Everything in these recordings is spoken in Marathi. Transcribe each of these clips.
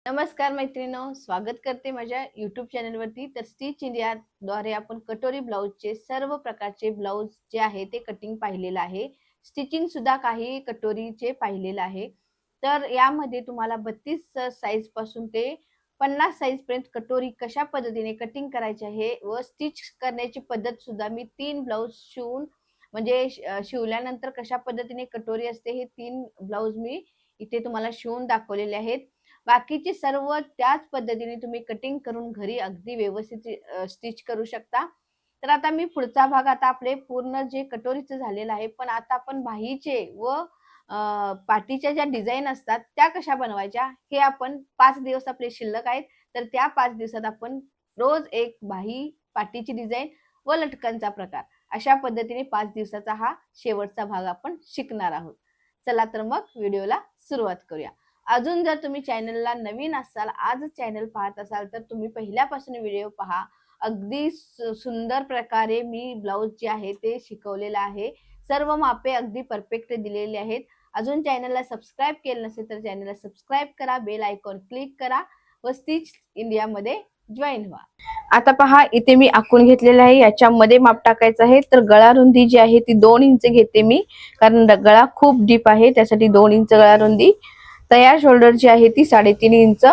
नमस्कार मैत्रिणींनो, स्वागत करते माझ्या YouTube चॅनलवरती। तर स्टिच इंडिया द्वारे आपण कटोरी ब्लाउजचे सर्व प्रकारचे ब्लाउज जे आहे ते कटिंग पाहिलेलं आहे, स्टिचिंग सुद्धा काही कटोरीचे पाहिलेलं आहे। तर यामध्ये तुम्हाला 32 साइज पासून ते 50 साइज पर्यंत कटोरी कशा पद्धतीने कटिंग करायची आहे व स्टिच करण्याची पद्धत सुद्धा मी 3 ब्लाउज शिवून म्हणजे शिवल्यानंतर कशा पद्धतीने कटोरी असते हे 3 ब्लाउज मी इथे तुम्हाला शिवून दाखवलेले आहेत। बाकीचे सर्व त्याच पद्धतीने तुम्ही कटिंग करून घरी अगदी व्यवस्थित स्टिच करू शकता। तर आता मी पुढचा भाग आता आपले पूर्ण जे कटोरीचं झालेलं आहे, पण आता आपण बाहीचे व पाठीच्या ज्या डिझाइन असतात त्या कशा बनवायच्या हे आपण 5 दिवस आपले शिल्लक आहेत। तर त्या 5 दिवसात आपण रोज एक बाही, पाठीची डिझाइन व लटकनचा प्रकार अशा पद्धतीने 5 दिवसाचा हा शेवटचा भाग आपण शिकणार आहोत। चला तर मग व्हिडिओला सुरुवात करूया। अजून जर तुम्ही चॅनलला नवीन असाल, आजच चॅनल पाहत असाल तर तुम्ही पहिल्यापासून व्हिडिओ पहा। अगदी सुंदर प्रकारे मी ब्लाउज जे आहे ते शिकवलेलं आहे। सर्व मापे अगदी परफेक्ट दिलेली आहेत। अजून चॅनलला सबस्क्राइब केलं नसेल तर चॅनलला सबस्क्राइब करा, बेल आयकॉन क्लिक करा व स्टिच इंडिया मध्ये जॉईन व्हा। आता पहा, इथे मी आखून घेतलेलं आहे। याच्यामध्ये माप टाकायचं आहे। तर गळा रुंदी जी आहे ती 2 इंच घेते मी, कारण गळा खूप डीप आहे, त्यासाठी 2 इंच गळा रुंदी। तयार शोल्डर जी आहे ती 3.5 इंच।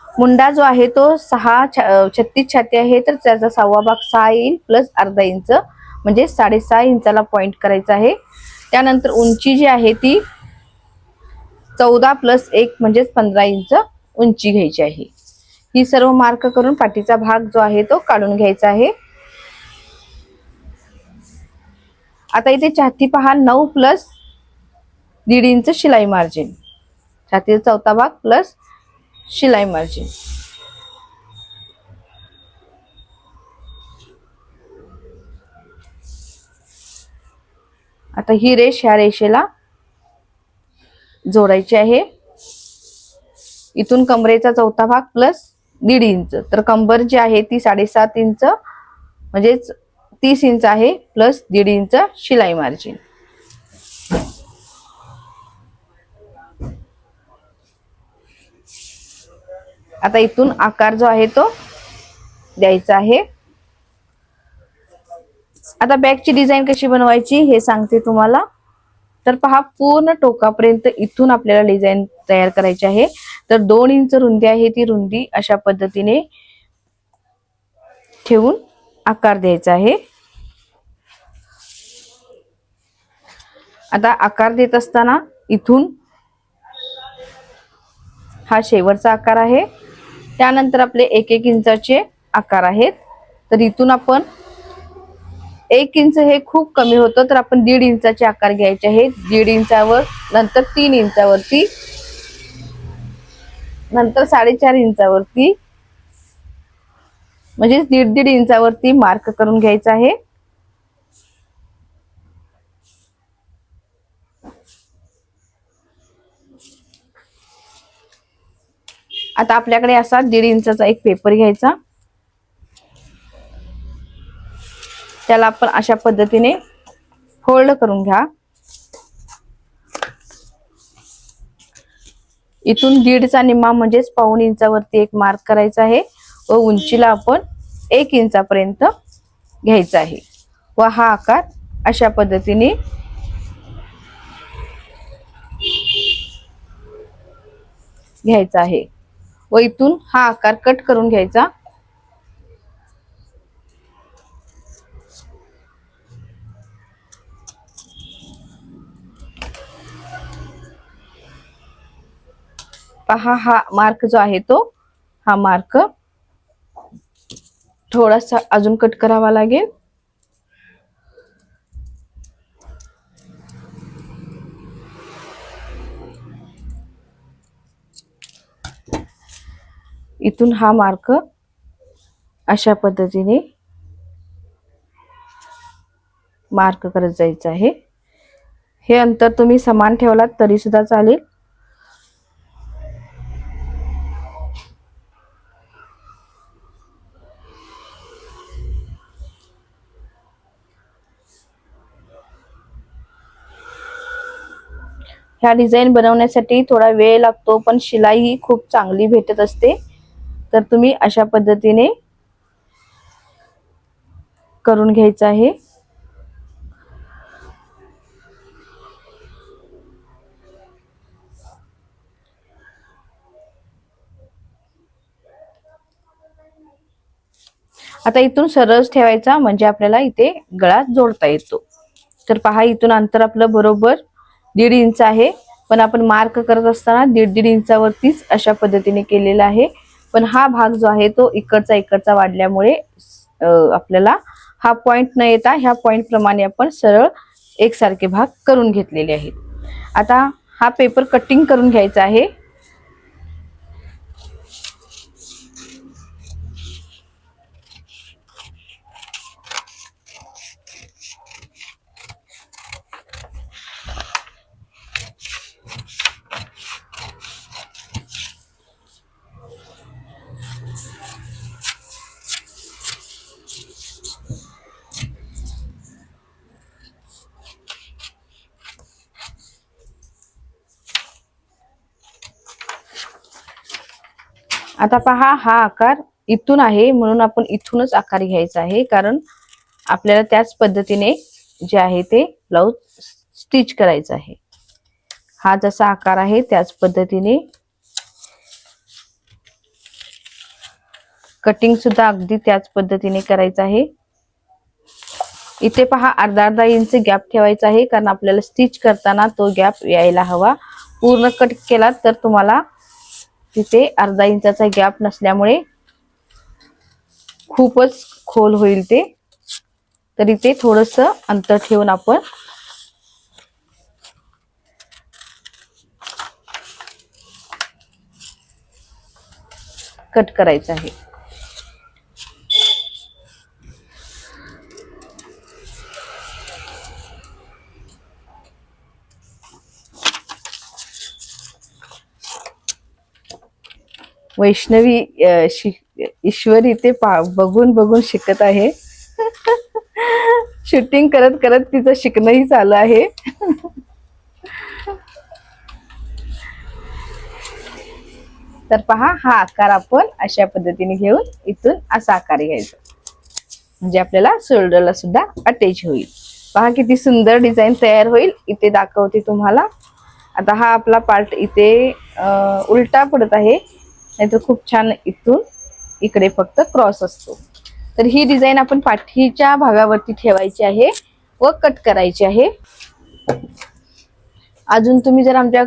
मुंडा जो आहे तो 36 छाती आहे, तर त्याचा 1/2 भाग 6 येईल प्लस अर्धा इंच म्हणजे 6.5 इंचाला पॉइंट करायचा आहे। त्यानंतर उंची जी आहे ती 14 प्लस 1 म्हणजे 15 इंच उंची घ्यायची आहे। ही सर्व मार्क करून पाठीचा भाग जो आहे तो काढून घ्यायचा आहे। आता इथे छाती पहा 9 प्लस 1.5 इंच शिलाई मार्जिन, छातीचा चौथा भाग प्लस शिलाई मार्जिन। आता ही रेष ह्या रेषेला जोडायची आहे। इथून कमरेचा चौथा भाग प्लस 1.5 इंच, तर कंबर जी आहे ती 7.5 इंच म्हणजे 30 इंच आहे प्लस 1.5 इंच शिलाई मार्जिन। आता इथून आकार जो आहे तो द्यायचा आहे। आता बॅकची डिझाइन कशी बनवायची हे सांगते तुम्हाला। तर पहा, पूर्ण टोकापर्यंत इथून आपल्याला डिझाइन तयार करायची आहे। तर 2 इंच रुंदी आहे, ती रुंदी अशा पद्धतीने ठेवून आकार द्यायचा आहे। आता आकार देत असताना इथून हा शेवटचा आकार आहे। त्यानंतर आपले 1-1 इंचाचे आकार आहेत। तर इथून आपण 1 इंच हे खूप कमी होतं, तर आपण 1.5 इंचाचे आकार घ्यायचे आहेत। 1.5 इंचावर, नंतर 3 इंचावरती, नंतर 4.5 इंचावरती म्हणजे 1.5 इंचावरती मार्क करून घ्यायचा आहे। आता आपल्याकडे असा 1.5 इंचाचा एक पेपर घ्यायचा, त्याला आपण अशा पद्धतीने फोल्ड करून घ्या। इथून 1.5चा निम्मा म्हणजेच 1.25 इंचावरती एक मार्क करायचा आहे व उंचीला आपण 1 इंचापर्यंत घ्यायचा आहे व हा आकार अशा पद्धतीने घ्यायचा आहे व इथून हा आकार कट करून घ्यायचा। पहा, हा मार्क जो आहे तो हा मार्क थोडासा अजून कट करावा लागेल। इथून हा मार्क अशा पद्धतीने मार्क करत जायचं आहे। हे अंतर तुम्ही समान ठेवलात तरी सुद्धा चालेल। ह्या डिझाईन बनवण्यासाठी थोडा वेळ लागतो, पण शिलाई ही खूप चांगली भेटत असते. तर तुम्ही अशा पद्धतीने करून घ्यायचं आहे. आता इथून सरळ ठेवायचा, म्हणजे आपल्याला इथे गळा जोडता येतो. तर पहा, इथून अंतर आपलं बरोबर 1.5 इंच आहे, पण आपण मार्क करत असताना 1.5 इंचावरतीच अशा पद्धतीने केलेला आहे. पण हा भाग जो आहे तो इकडचा वाढल्यामुळे आपल्याला हा पॉइंट न येता ह्या पॉइंट प्रमाणे आपण सरळ एकसारखे भाग करून घेतलेले आहेत. आता हा पेपर कटिंग करून घ्यायचा आहे. आता पहा, हा आकार इथून आहे म्हणून आपण इथूनच आकार घ्यायचा आहे, कारण आपल्याला त्याच पद्धतीने जे आहे ते ब्लाउज स्टिच करायचं आहे. हा जसा आकार आहे त्याच पद्धतीने कटिंग सुद्धा अगदी त्याच पद्धतीने करायचं आहे. इथे पहा, अर्धा इंच गॅप ठेवायचा आहे, कारण आपल्याला स्टिच करताना तो गॅप यायला हवा. पूर्ण कट केला तर तुम्हाला तिथे अर्धा इंचाचा गॅप नसल्यामुळे खूपच खोल होईल ते. तर इथे थोडस अंतर ठेवून आपण कट करायचं आहे. वैष्णवी ईश्वरी इथे बघून बघून शिकत आहे. शूटिंग करत करत तिचं शिकणंही चालू आहे. तर पहा, हा आकार आपण अशा पद्धतीने घेऊन इथून असा आकार घ्यायचा, म्हणजे आपल्याला शोल्डरला सुद्धा अटॅच होईल. पहा किती सुंदर डिझाईन तयार होईल. इथे दाखवते तुम्हाला. आता हा आपला पार्ट इथे उलटा पडत आहे, नाहीतर खूप छान इथून इकडे फक्त क्रॉस असतो. तर ही डिझाईन आपण पाठीच्या भागावरती ठेवायची आहे व कट करायची आहे. अजून तुम्ही जर आमच्या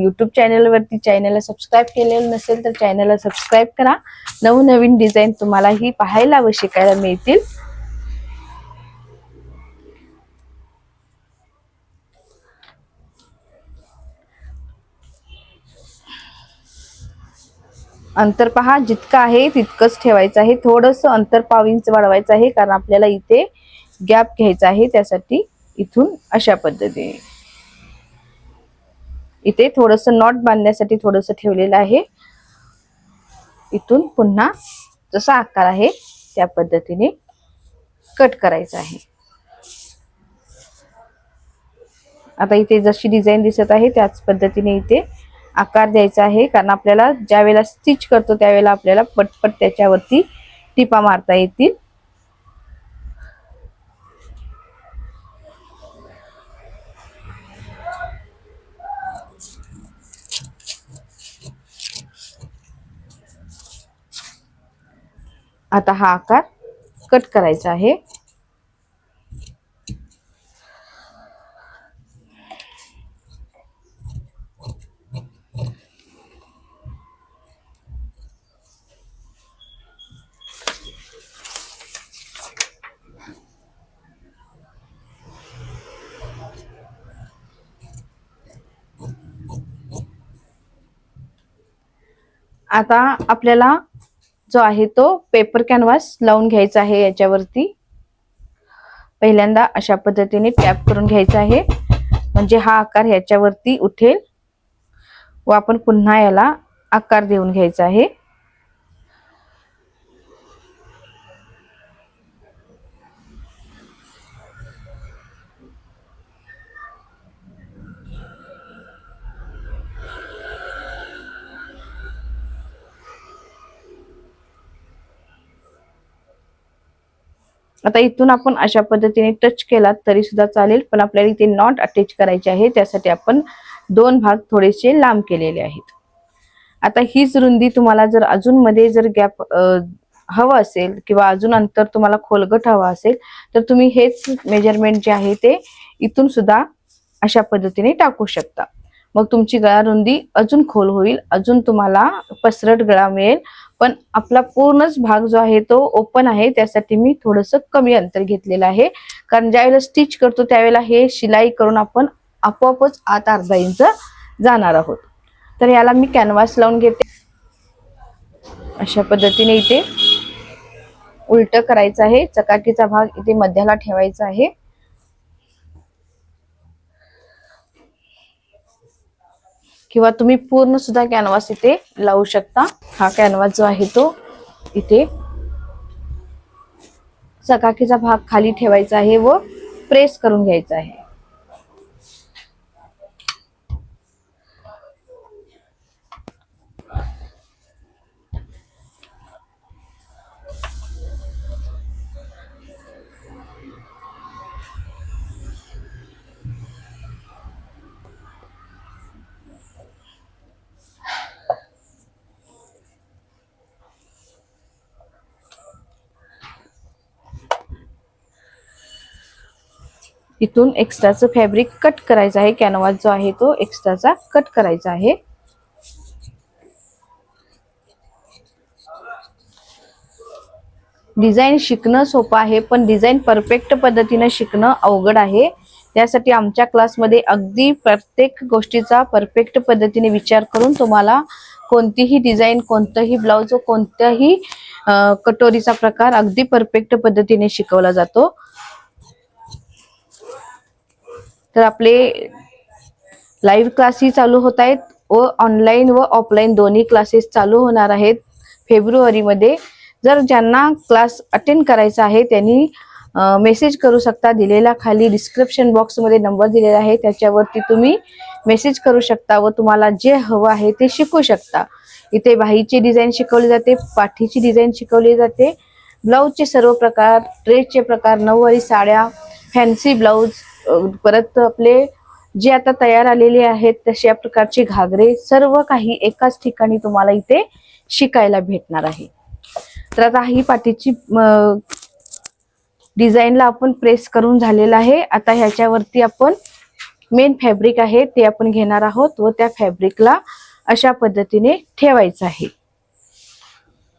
युट्यूब चॅनलला सबस्क्राईब केलेलं नसेल तर चॅनलला सबस्क्राईब करा. नवनवीन डिझाईन तुम्हालाही पाहायला व शिकायला मिळतील. अंतर पहा, जितकं आहे तितकंच ठेवायचं आहे. थोडंसं अंतर 1/2 इंच वाढवायचं आहे, कारण आपल्याला इथे गॅप घ्यायचा आहे. त्यासाठी इथून अशा पद्धतीने इथे थोडंसं नॉट बांधण्यासाठी थोडंसं ठेवलेलं आहे. इथून पुन्हा जसा आकार आहे त्या पद्धतीने कट करायचा आहे. आता इथे जशी डिझाईन दिसत आहे त्याच पद्धतीने इथे आकार द्यायचा आहे, कारण आपल्याला ज्या वेळेला स्टिच करतो त्यावेळेला आपल्याला पटपट त्याच्यावरती टिपा मारता येतील. आता हा आकार कट करायचा आहे. आता आपल्याला जो आहे तो पेपर कॅनव्हास लावून घ्यायचा आहे. याच्यावरती पहिल्यांदा अशा पद्धतीने टॅप करून घ्यायचा आहे, म्हणजे हा आकार ह्याच्यावरती उठेल व आपण पुन्हा याला आकार देऊन घ्यायचा आहे. आता इथून आपण अशा पद्धतीने टच केला तरी सुद्धा चालेल, पण आपल्याला इथे नॉट अटॅच करायचे आहे, त्यासाठी आपण 2 भाग थोडेसे लांब केलेले आहेत. आता हीच रुंदी तुम्हाला जर अजून मध्ये जर गॅप हवं असेल किंवा अजून अंतर तुम्हाला खोलगट हवा असेल तर तुम्ही हेच मेजरमेंट जे आहे ते इथून सुद्धा अशा पद्धतीने टाकू शकता. मग तुमची गळा रुंदी अजून खोल होईल, अजून तुम्हाला पसरट गळा मिळेल. पण आपला पूर्णच भाग जो आहे तो ओपन आहे, त्यासाठी मी थोडंसं कमी अंतर घेतलेलं आहे. कारण ज्यावेळेला स्टिच करतो त्यावेळेला हे शिलाई करून आपण आपोआपच आत अर्धा इंच जाणार आहोत. तर याला मी कॅनव्हास लावून घेते. अशा पद्धतीने इथे उलट करायचं आहे, चकाकीचा भाग इथे मध्याला ठेवायचा आहे. किंवा तुम्ही पूर्ण सुद्धा कॅनव्हास इथे लावू शकता. हा कॅनव्हास जो आहे तो इथे चकाकीचा भाग खाली ठेवायचा आहे व प्रेस करून घ्यायचा आहे. इथून एक्स्ट्राचं फॅब्रिक कट करायचं आहे. कॅनव्हास जो आहे तो एक्स्ट्राचा कट करायचा आहे. डिझाईन शिकणं सोपं आहे, पण डिझाईन परफेक्ट पद्धतीने शिकणं अवघड आहे. त्यासाठी आमच्या क्लासमध्ये अगदी प्रत्येक गोष्टीचा परफेक्ट पद्धतीने विचार करून तुम्हाला कोणतीही डिझाईन, कोणतंही ब्लाउज, कोणत्याही कटोरीचा प्रकार अगदी परफेक्ट पद्धतीने शिकवला जातो. तर आपले लाईव्ह क्लासही चालू होत आहेत व ऑनलाईन व ऑफलाईन दोन्ही क्लासेस चालू होणार आहेत फेब्रुवारीमध्ये. जर ज्यांना क्लास अटेंड करायचा आहे त्यांनी मेसेज करू शकता. दिलेला खाली डिस्क्रिप्शन बॉक्समध्ये नंबर दिलेला आहे, त्याच्यावरती तुम्ही मेसेज करू शकता व तुम्हाला जे हवं आहे ते शिकू शकता. इथे बाहीची डिझाईन शिकवली जाते, पाठीची डिझाईन शिकवली जाते, ब्लाऊजचे सर्व प्रकार, ड्रेसचे प्रकार, नऊवारी साड्या, फॅन्सी ब्लाऊज, परत आपले जे आता तयार आलेले आहेत तशा प्रकारचे घागरे, सर्व काही एकाच ठिकाणी तुम्हाला इथे शिकायला भेटणार आहे. तर आता ही पाठीची डिझाईनला आपण प्रेस करून झालेला आहे. आता ह्याच्यावरती आपण मेन फॅब्रिक आहे ते आपण घेणार आहोत व त्या फॅब्रिकला अशा पद्धतीने ठेवायचं आहे.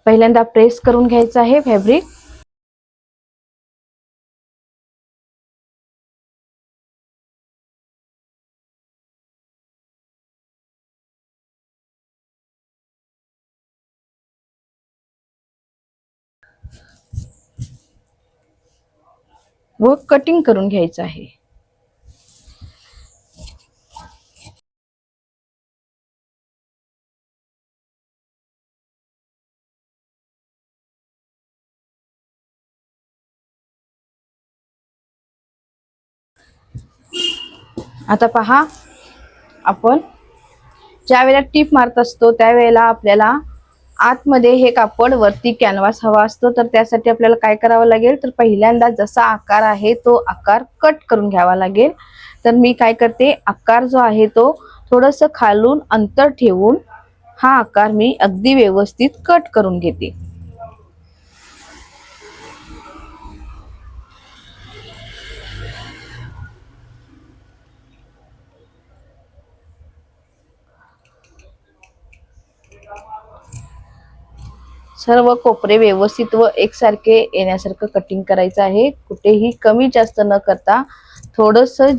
पहिल्यांदा प्रेस करून घ्यायचं आहे फॅब्रिक. व कटिंग करून घ्यायचं आहे. आता पहा, आपण ज्या वेळेला टीप मारत असतो त्यावेळेला आपल्याला आतमध्ये हे कापड वरती कॅनव्हास हवा असतो. तर त्यासाठी आपल्याला काय करावं लागेल, तर पहिल्यांदा जसा आकार आहे तो आकार कट करून घ्यावा लागेल. तर मी काय करते, आकार जो आहे तो थोडंसं खालून अंतर ठेवून हा आकार मी अगदी व्यवस्थित कट करून घेते. सर्व कोपरे व्यवस्थित व एकसारखे येण्यासारखं कटिंग करायचं आहे. कुठेही कमी जास्त न करता थोडंसं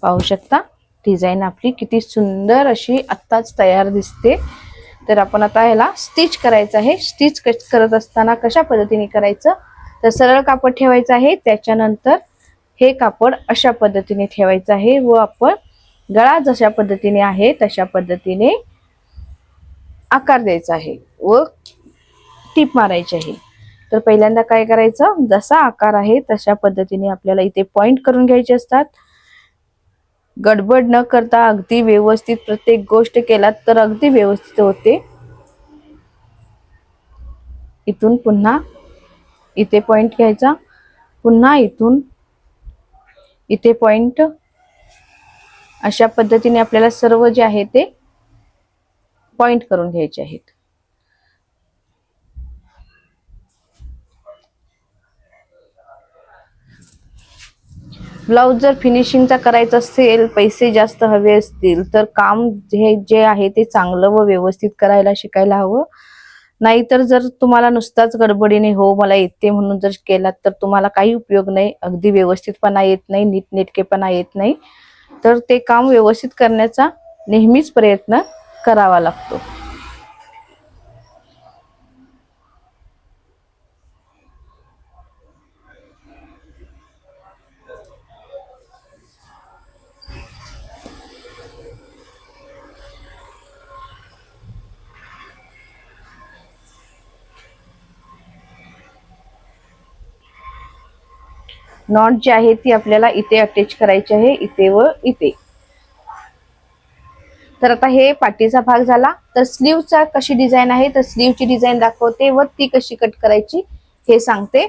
पाहू शकता डिझाईन आपली किती सुंदर अशी आत्ताच तयार दिसते. तर आपण आता याला स्टिच करायचं आहे. स्टिच करत असताना कशा पद्धतीने करायचं, तर सरळ कापड ठेवायचं आहे, त्याच्यानंतर हे कापड अशा पद्धतीने ठेवायचं आहे व आपण गळा जशा पद्धतीने आहे तशा पद्धतीने आकार द्यायचा आहे व टीप मारायची आहे. तर पहिल्यांदा काय करायचं, जसा आकार आहे तशा पद्धतीने आपल्याला इथे पॉइंट करून घ्यायचे असतात. गडबड न करता अगदी व्यवस्थित प्रत्येक गोष्ट केलात तर अगदी व्यवस्थित होते. इथून पुन्हा इथे पॉइंट घ्यायचा, पुन्हा इथून इथे पॉइंट. अशा पद्धतीने आपल्याला सर्व जे आहे ते पॉइंट करून घ्यायचे आहेत. ब्लाउज जर फिनिशिंगचा करायचा असेल, पैसे जास्त हवे असतील तर काम जे आहे ते चांगलं व व्यवस्थित करायला शिकायला हवं. नाहीतर जर तुम्हाला नुसताच गडबडीने हो मला येते म्हणून जर केलात तर तुम्हाला काही उपयोग नाही. अगदी व्यवस्थितपणा येत नाही, नीटनेटकेपणा येत नाही. तर ते काम व्यवस्थित करण्याचा नेहमीच प्रयत्न करावा लागतो. नॉट जी आहे ती आपल्याला इथे अटॅच करायची आहे, इथे व इथे. तर आता हे पाठीचा भाग झाला. तर स्लीवचा कशी डिझाईन आहे, तर स्लीवची डिझाईन दाखवते व ती कशी कट करायची हे सांगते.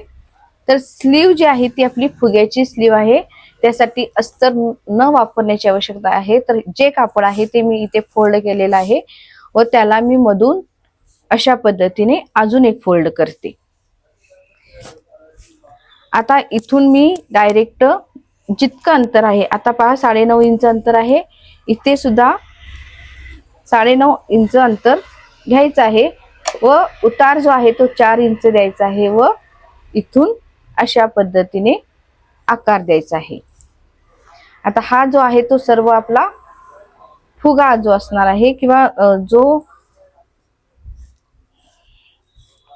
तर स्लीव जी आहे ती आपली फुग्याची स्लीव आहे. त्यासाठी अस्तर न वापरण्याची आवश्यकता आहे. तर जे कापड आहे ते मी इथे फोल्ड केलेलं आहे व त्याला मी मधून अशा पद्धतीने अजून एक फोल्ड करते. आता इथून मी डायरेक्ट जितकं अंतर आहे, आता पहा 9.5 इंच अंतर आहे, इथे सुद्धा 9.5 इंच अंतर घ्यायचं आहे व उतार जो आहे तो 4 इंच द्यायचा आहे व इथून अशा पद्धतीने आकार द्यायचा आहे. आता हा जो आहे तो सर्व आपला फुगा जो असणार आहे किंवा जो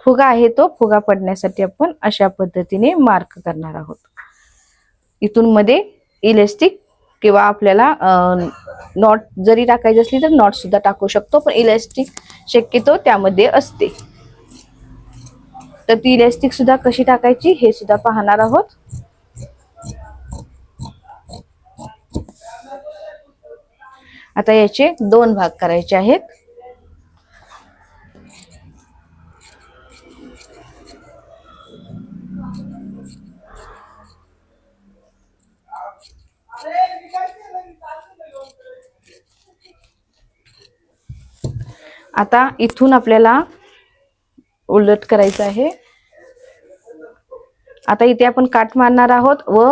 फुगा आहे तो फुगा पडण्यासाठी आपण अशा पद्धतीने मार्क करणार आहोत. इथून मध्ये इलास्टिक किंवा आपल्याला नॉट जरी टाकायची असली तर नॉट सुद्धा टाकू शकतो, पण इलास्टिक शक्यतो त्यामध्ये असते. तर ती इलास्टिक सुद्धा कशी टाकायची हे सुद्धा पाहणार आहोत. आता याचे 2 भाग करायचे आहेत. आता इथून आपल्याला उलट करायचं आहे. आता इथे आपण काट मारणार आहोत व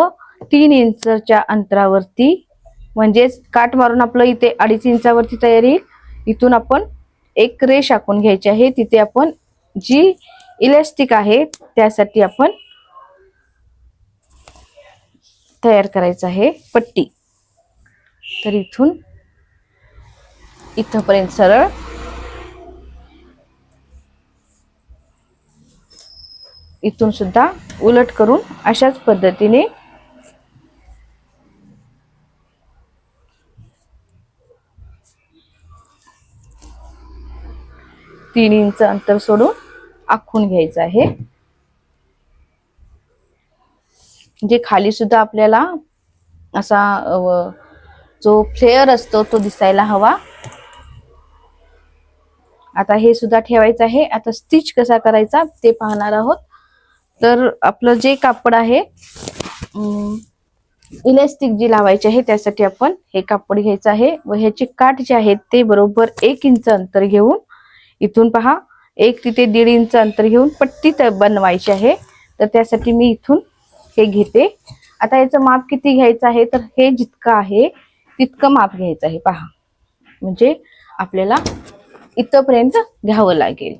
3 इंचच्या अंतरावरती, म्हणजेच काट मारून आपलं इथे 2.5 इंचावरती तयारी. इथून आपण एक रेष आखून घ्यायची आहे. तिथे आपण जी इलास्टिक आहे त्यासाठी आपण तयार करायचं आहे पट्टी. तर इथून इथपर्यंत सरळ, इथून सुद्धा उलट करून अशाच पद्धतीने तीन इंच अंतर सोडून आखून घ्यायचं आहे. जे खाली सुद्धा आपल्याला असा जो फ्लेअर असतो तो दिसायला हवा. आता हे सुद्धा ठेवायचं आहे. आता स्टिच कसा करायचा ते पाहणार आहोत. तर आपलं जे कापड आहे इलास्टिक जी लावायची आहे त्यासाठी आपण हे कापड घ्यायचं आहे व ह्याचे काठ जे आहेत ते बरोबर 1 इंच अंतर घेऊन इथून पहा 1 तिथे 1.5 इंच अंतर घेऊन पट्टी बनवायची आहे. तर त्यासाठी मी इथून हे घेते. आता याचं माप किती घ्यायचं आहे, तर हे जितकं आहे तितकं माप घ्यायचं आहे. पहा, म्हणजे आपल्याला इथपर्यंत घ्यावं लागेल.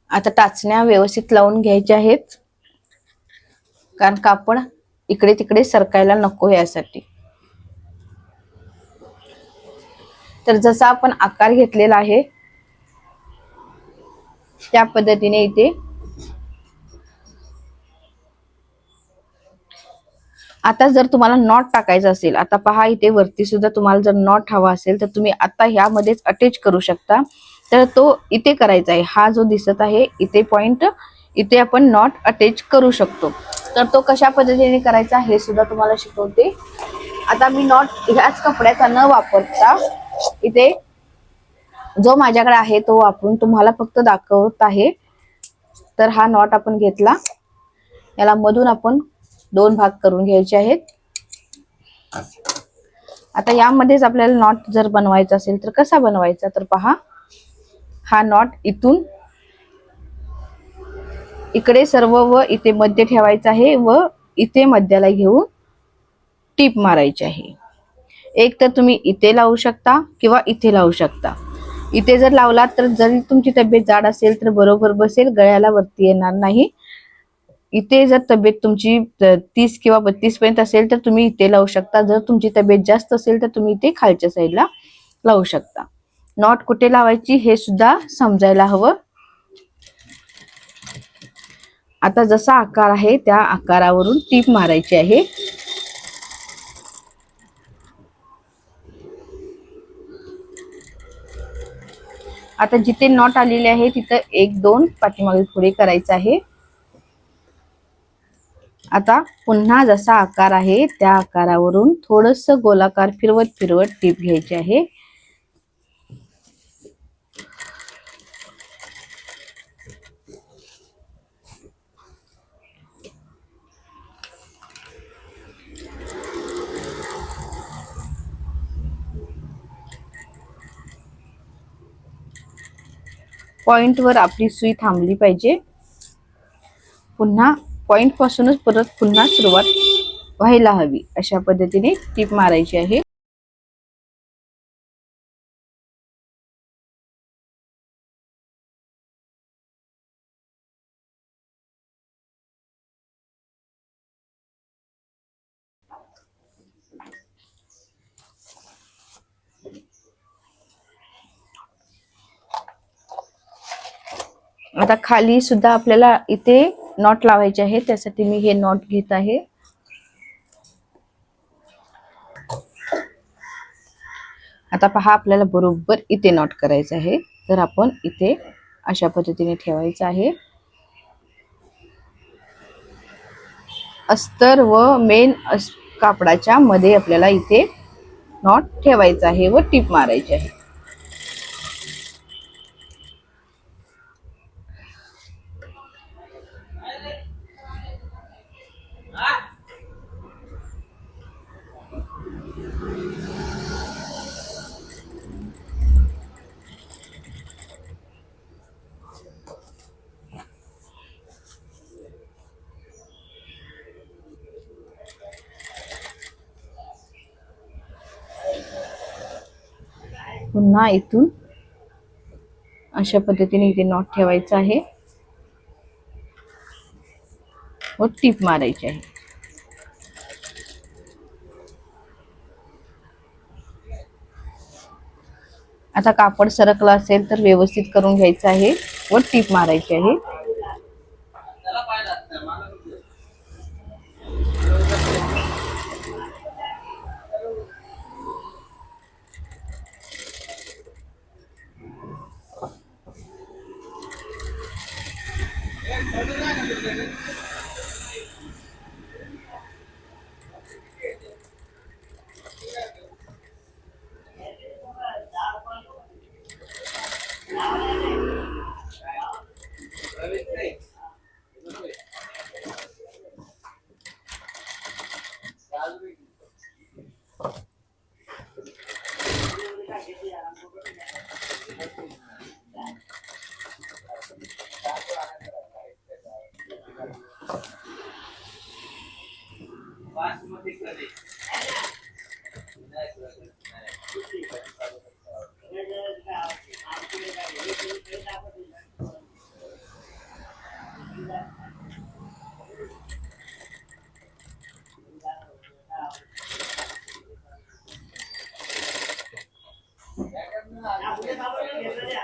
आता टाचण्या व्यवस्थित लावून घ्यायच्या आहेत, कारण कापड इकडे तिकडे सरकायला नको यासाठी. तर जसा आपण आकार घेतलेला आहे त्या पद्धतीने इथे आता जर तुम्हाला नॉट टाकायचं असेल, आता पहा इथे वरती सुद्धा तुम्हाला जर नॉट हवा असेल तर तुम्ही आता ह्यामध्येच अटॅच करू शकता. तर तो इथे करायचा आहे, हा जो दिसत आहे इथे पॉइंट, इथे आपण नॉट अटॅच करू शकतो. तर तो कशा पद्धतीने करायचा हे सुद्धा तुम्हाला शिकवते. आता मी नॉट ह्याच कपड्याचा न वापरता इथे जो माझ्याकडे आहे तो वापरून तुम्हाला फक्त दाखवत आहे. तर हा नॉट आपण घेतला, याला मधून आपण 2 भाग करून घ्यायचे आहेत. आता यामध्येच आपल्याला नॉट जर बनवायचा असेल तर कसा बनवायचा, तर पहा हा नॉट इथून इकडे सर्व व इथे मध्य ठेवायचा आहे व इथे मध्याला घेऊन टीप मारायची आहे. एक तर तुम्ही इथे लावू शकता किंवा इथे लावू शकता. इथे जर लावलात तर जरी तुमची तब्येत जाड असेल तर बरोबर बसेल, गळ्याला वरती येणार नाही. इथे जर तब्येत तुमची 30 किंवा 32 पर्यंत असेल तर तुम्ही इथे लावू शकता. जर तुमची तब्येत जास्त असेल तर तुम्ही इथे खालच्या साईडला लावू शकता. नॉट कुठे लावायची हे सुद्धा समजायला हवं. आता जसा आकार आहे त्या आकारावरून टीप मारायची आहे. आता जिथे नॉट आलेले आहे तिथं 1 2 पाठीमागे पुढे करायचं आहे. आता पुन्हा जसा आकार आहे त्या आकारावरून थोडस गोलाकार फिरवत फिरवत टीप घ्यायची आहे. पॉइंट वर आपली सुई थांबली पाहिजे. पुन्हा पॉइंट पासूनच परत पुन्हा सुरुवात व्हायला हवी, अशा पद्धतीने टीप मारायची आहे. आता खाली सुद्धा आपल्याला इथे नॉट लावायचे आहे, त्यासाठी मी हे नॉट घेत आहे. आता पहा आपल्याला बरोबर इथे नॉट करायचं आहे, तर आपण इथे अशा पद्धतीने ठेवायचं आहे. अस्तर व मेन कापडाच्या मध्ये आपल्याला इथे नॉट ठेवायचा आहे व टीप मारायची आहे. पुन्हा इथून अशा पद्धतीने इथे नॉट ठेवायचा आहे व टीप मारायची आहे. आता कापड सरकला असेल तर व्यवस्थित करून घ्यायचं आहे व टीप मारायची आहे.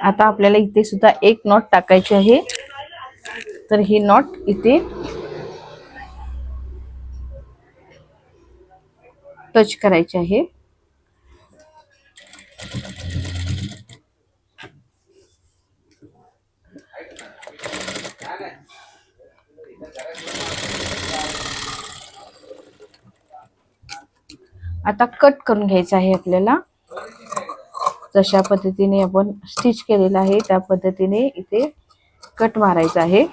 आता आपल्याला इथे सुद्धा एक नॉट टाकायची आहे, तर ही नॉट इथे टच करायची आहे. आता कट करून घ्यायचं आहे आपल्याला. जशा पद्धतीने आपण स्टिच केलेलं आहे त्या पद्धतीने इथे कट मारायचा आहे.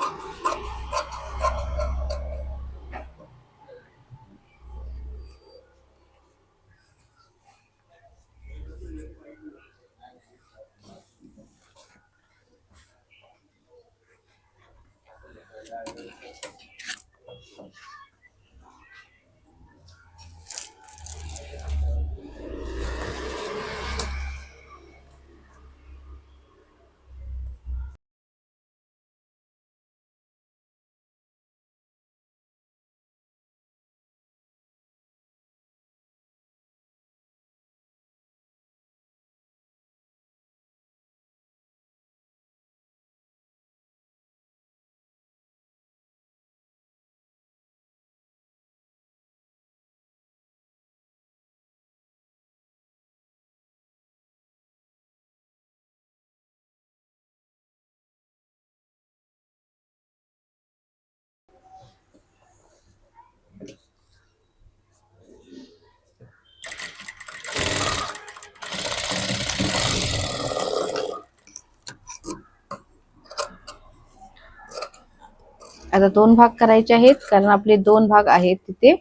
आता 2 भाग करायचे आहेत, कारण आपले 2 भाग आहेत तिथे.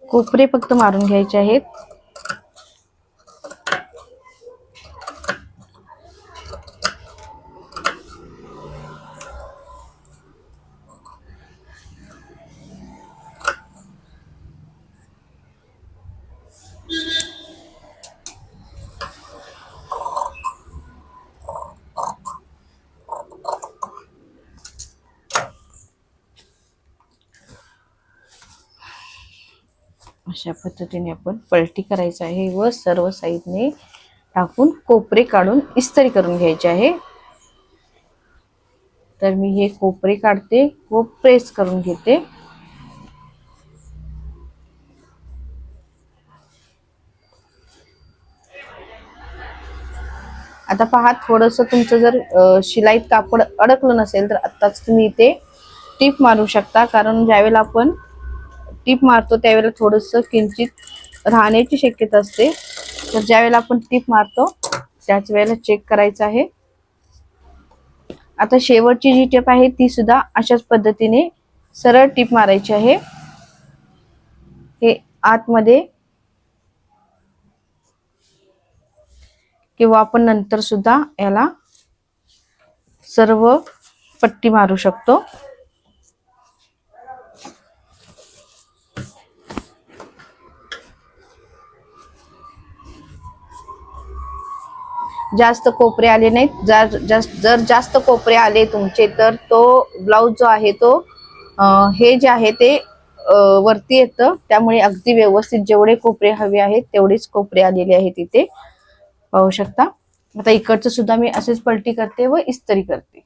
कोपरे फक्त मारून घ्यायचे आहेत. अशा पद्धतीने आपण पलटी करायचं आहे व सर्व साइडने टाकून कोपरे काढून इस्त्री करून घ्यायचे आहे. तर मी हे कोपरे काढते व प्रेस करून घेते. आता पहा, थोडंसं तुमचं जर शिलाईत कापड अडकलं नसेल तर आत्ताच तुम्ही इथे टीप मारू शकता, कारण ज्यावेळेला आपण टीप मारतो त्यावेळेला थोडंसं किंचित राहण्याची शक्यता असते. तर ज्यावेळेला आपण टीप मारतो त्याच वेळेला चेक करायचं आहे. आता शेवटची जी टीप आहे ती सुद्धा अशाच पद्धतीने सरळ टीप मारायची आहे. हे आतमध्ये किंवा आपण नंतर सुद्धा याला सर्व पट्टी मारू शकतो. जास्त कोपरे आले नाहीत. जर जास्त कोपरे आले तुमचे तर तो ब्लाउज जो आहे तो हे जे आहे ते वरती येतं. त्यामुळे अगदी व्यवस्थित जेवढे कोपरे हवे आहेत तेवढेच कोपरे आलेले आहेत इथे पाहू शकता. आता इकडचं सुद्धा मी असेच पलटी करते व इस्त्री करते.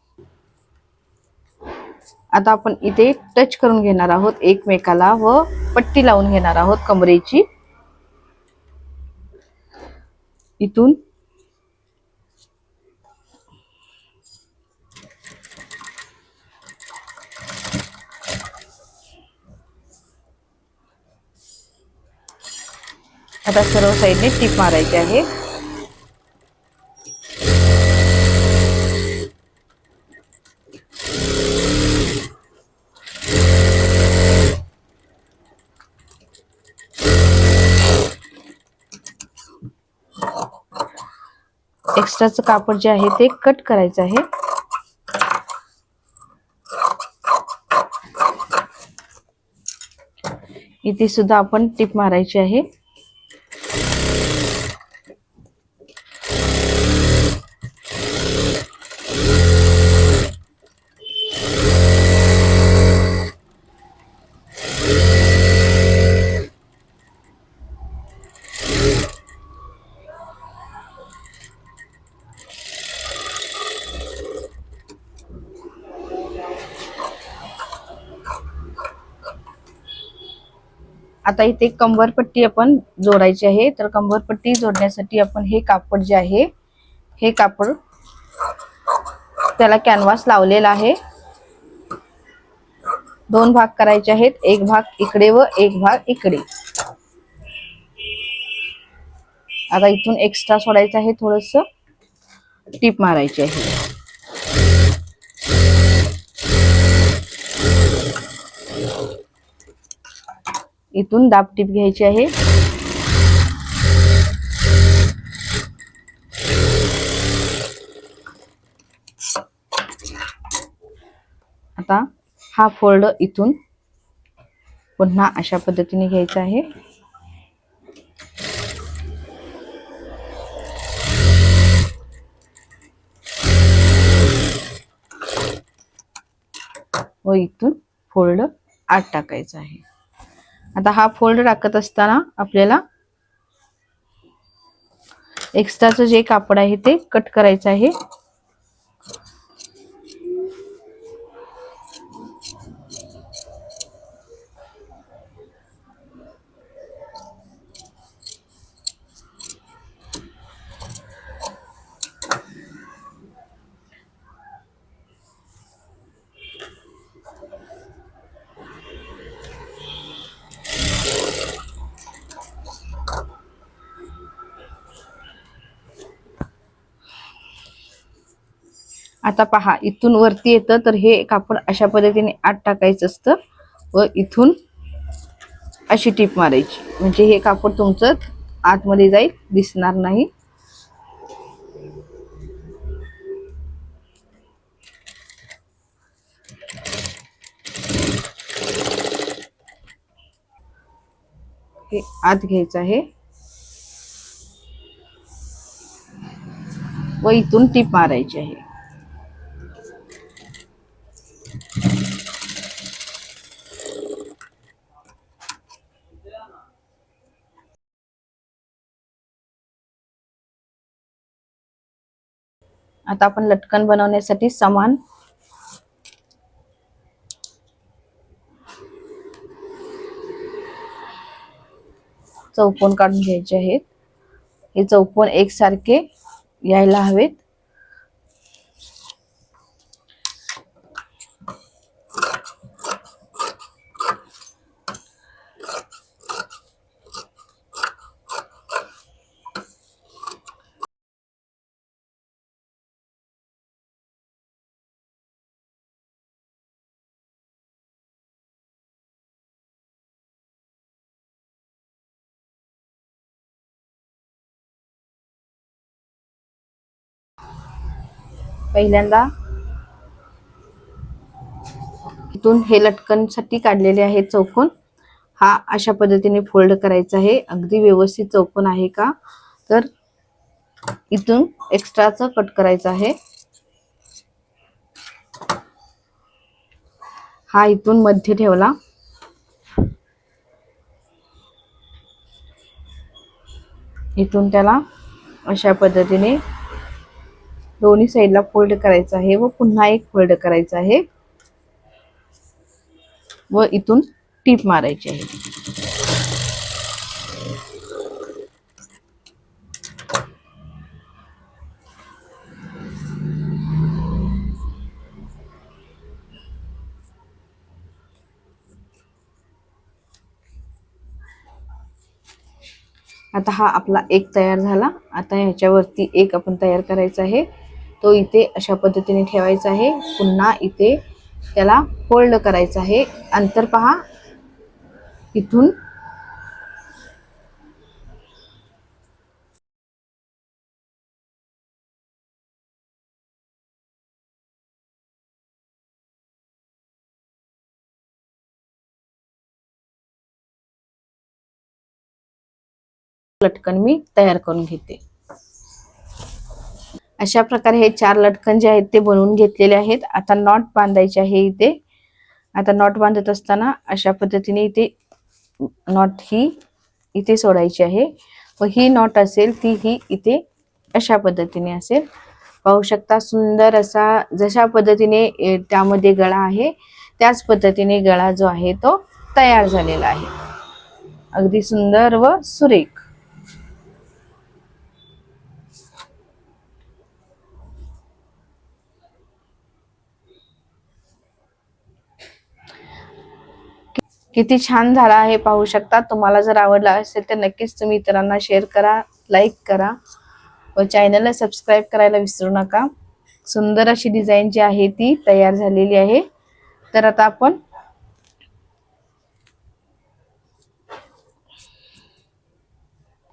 आता आपण इथे टच करून घेणार आहोत एकमेकाला व पट्टी लावून घेणार आहोत कमरेची. इथून आता सर्व साइडने टीप मारायची आहे. एक्स्ट्राचं कापड जे आहे ते कट करायचं आहे. इथे सुद्धा आपण टीप मारायची आहे. आता इथे कंबरपट्टी आपण जोडायची आहे. तर कंबरपट्टी जोडण्यासाठी आपण हे कापड जे आहे, हे कापड त्याला कॅनव्हास लावलेला आहे. 2 भाग करायचे आहेत, एक भाग इकडे व एक भाग इकडे. आता इथून एक्स्ट्रा सोडायचं आहे, थोडस टीप मारायची आहे. इथून दाब टीप घ्यायची आहे. आता हा फोल्ड इथून पुन्हा अशा पद्धतीने घ्यायचा आहे. व इथून फोल्ड आत टाकायचा आहे. आता हा फोल्ड टाकत असताना आपल्याला एक्स्ट्राचं जे कापड आहे ते कट करायचं आहे. आता पहा, इथून वरती येतं तर हे कापड अशा पद्धतीने आत टाकायचं असतं व इथून अशी टीप मारायची, म्हणजे हे कापड तुमचं आतमध्ये जाईल, दिसणार नाही. हे आत घ्यायचं आहे व इथून टीप मारायची आहे. आता आपण लटकन बनवण्यासाठी समान चौकोन काढून घ्यायचे आहेत. हे चौकोन एकसारखे यायला हवेत. पहिल्यांदा इथून हे लटकनसाठी काढलेले आहेत चौकोन, हा अशा पद्धतीने फोल्ड करायचा आहे. अगदी व्यवस्थित चौकोन आहे का, तर इथून एक्स्ट्राचं कट करायचं आहे. हा इथून मध्ये ठेवला. इथून त्याला अशा पद्धतीने दोन्ही साईडला फोल्ड करायचा आहे व पुन्हा एक फोल्ड करायचा आहे व इथून टीप मारायची आहे. आता हा आपला एक तयार झाला. आता ह्याच्यावरती एक आपण तयार करायचा आहे. तो इथे अशा पद्धतीने ठेवायचा आहे. पुन्हा इथे त्याला फोल्ड करायचा आहे. अंतर पहा, इथून लटकन मी तयार करून घेते. अशा प्रकारे हे 4 लटकन जे आहेत ते बनवून घेतलेले आहेत. आता नॉट बांधायचे आहे इथे. आता नॉट बांधत असताना अशा पद्धतीने इथे नॉट ही इथे सोडायची आहे व ही नॉट असेल ती ही इथे अशा पद्धतीने असेल. पाहू शकता, सुंदर असा जशा पद्धतीने त्यामध्ये गळा आहे त्याच पद्धतीने गळा जो आहे तो तयार झालेला आहे. अगदी सुंदर व सुरेख. किती छान झाला आहे पाहू शकता. तुम्हाला जर आवडला असेल तर नक्कीच तुम्ही इतरांना शेअर करा, लाईक करा व चॅनलला सबस्क्राईब करायला विसरू नका. सुंदर अशी डिझाईन जी आहे ती तयार झालेली आहे. तर आता आपण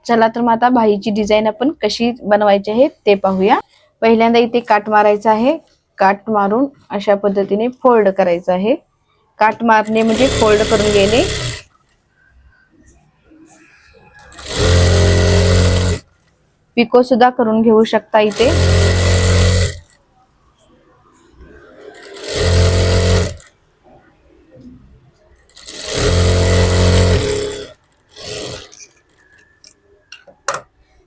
चला तर मग आता बाहीची डिझाईन आपण कशी बनवायची आहे ते पाहूया. पहिल्यांदा इथे काट मारायचा आहे. काट मारून अशा पद्धतीने फोल्ड करायचं आहे. काट मारणे म्हणजे फोल्ड करून घेणे. पिको सुद्धा करून घेऊ शकता इथे.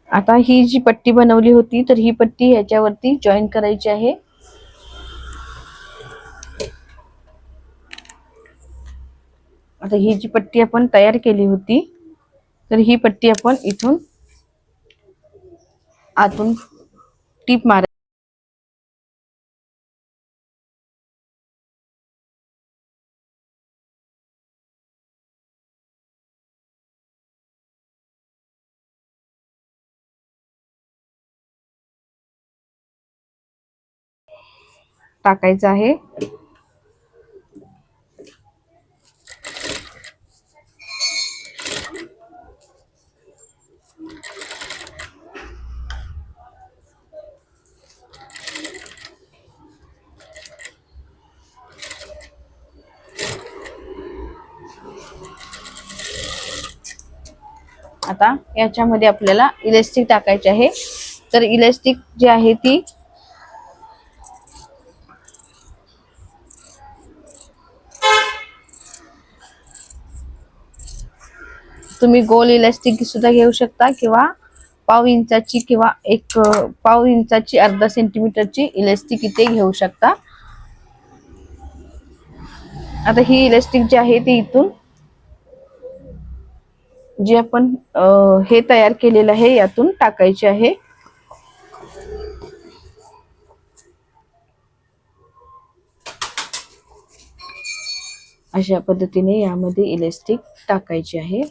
आता ही जी पट्टी बनवली होती तर ही पट्टी ह्याच्यावरती जॉईन करायची आहे. आता ही जी पट्टी आपण तयार केली होती तर ही पट्टी आपण इथून आतून टीप मार टाकायचं आहे. आता याच्यामध्ये आपल्याला इलास्टिक टाकायचे आहे. तर इलास्टिक जी आहे ती तुम्ही गोल इलास्टिक सुद्धा घेऊ शकता किंवा पाव इंचाची किंवा एक पाव इंचाची अर्धा सेंटीमीटरची इलास्टिक इथे घेऊ शकता. आता ही इलास्टिक जी आहे ती इथून जे आपण हे तयार केलेलं आहे यातून टाकायचे आहे. अशा पद्धतीने यामध्ये इलास्टिक टाकायचे आहे.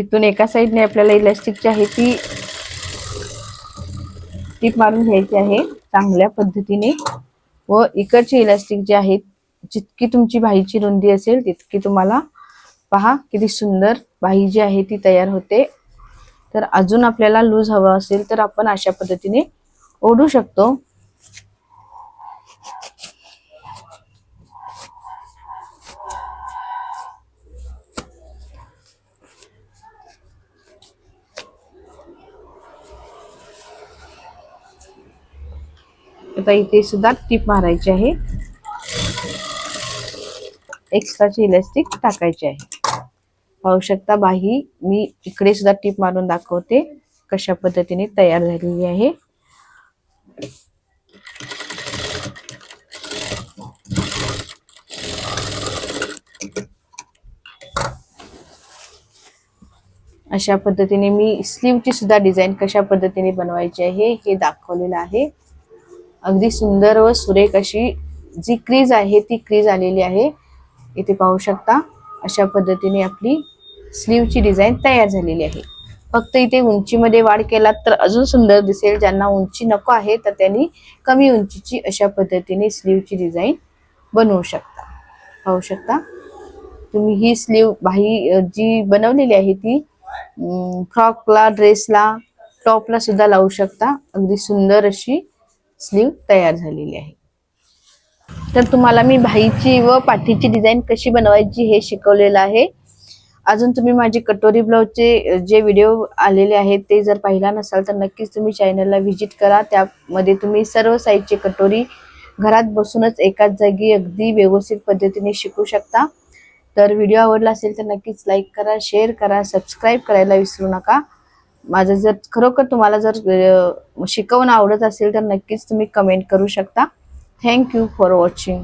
इथून एका साइडने आपल्याला इलास्टिकची आहे ती टीप मारून घ्यायची आहे चांगल्या पद्धतीने. व इकडची इलास्टिक जी आहे जितकी तुमची बाहीची रुंदी असेल तितकी तुम्हाला पहा किती सुंदर बाही जी आहे ती तयार होते. तर अजून आपल्याला लूज हवा असेल तर आपण अशा पद्धतीने ओढू शकतो. आता इथे सुद्धा टीप मारायची आहे. एक्स्ट्राची इलास्टिक टाकायची आहे. पाहू शकता बाही मी इकडे सुद्धा टीप मारून दाखवते कशा पद्धतीने तयार झालेली आहे. अशा पद्धतीने मी स्लीवची सुद्धा डिझाईन कशा पद्धतीने बनवायची आहे हे दाखवलेलं आहे. अगदी सुंदर व सुरेख अशी जी क्रीज आहे ती क्रीज आलेली आहे. इथे पाहू शकता अशा पद्धतीने आपली स्लीवची डिझाईन तयार झालेली आहे. फक्त इथे उंचीमध्ये वाढ केला तर अजून सुंदर दिसेल. ज्यांना उंची नको आहे तर त्यांनी कमी उंचीची अशा पद्धतीने स्लीवची डिझाईन बनवू शकता. पाहू शकता तुम्ही ही स्लीव बाही जी बनवलेली आहे ती फ्रॉकला, ड्रेसला, टॉपला सुद्धा लावू शकता. अगदी सुंदर अशी स्लीव तयार झालेली आहे. तर तुम्हाला मी बाहीची व पाठीची डिझाईन कशी बनवायची हे शिकवलेलं आहे. अजून तुम्ही माझे कटोरी ब्लाउजचे जे व्हिडिओ आलेले आहेत ते जर पाहिला नसाल तर नक्कीच तुम्ही चॅनलला व्हिजिट करा. त्यामध्ये तुम्ही सर्व साईजचे कटोरी घरात बसूनच एकाच जागी अगदी व्यवस्थित पद्धतीने शिकू शकता. तर व्हिडिओ आवडला असेल तर नक्कीच लाईक करा, शेअर करा, सबस्क्राईब करायला विसरू नका. माझं जर खरोखर तुम्हाला जर शिकवणं आवडत असेल तर नक्कीच तुम्ही कमेंट करू शकता. Thank you for watching.